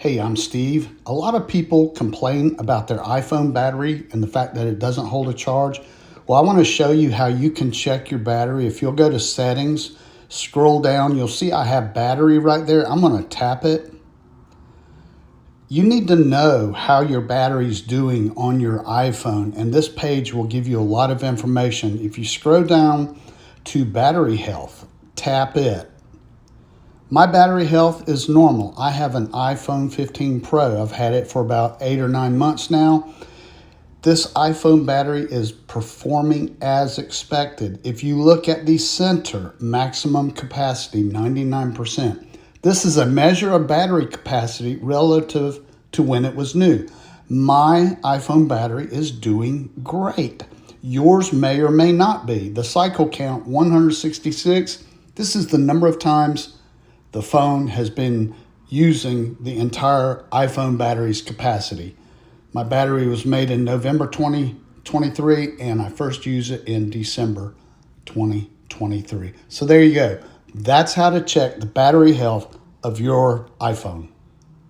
Hey, I'm Steve. A lot of people complain about their iPhone battery and the fact that it doesn't hold a charge. Well, I want to show you how you can check your battery. If you'll go to settings, scroll down, you'll see I have battery right there. I'm going to tap it. You need to know how your battery's doing on your iPhone, and this page will give you a lot of information. If you scroll down to battery health, tap it. My battery health is normal. I have an iPhone 15 Pro. I've had it for about 8 or 9 months now. This iPhone battery is performing as expected. If you look at the center, maximum capacity, 99%. This is a measure of battery capacity relative to when it was new. My iPhone battery is doing great. Yours may or may not be. The cycle count, 166. This is the number of times the phone has been using the entire iPhone battery's capacity. My battery was made in November 2023, and I first used it in December 2023. So there you go. That's how to check the battery health of your iPhone.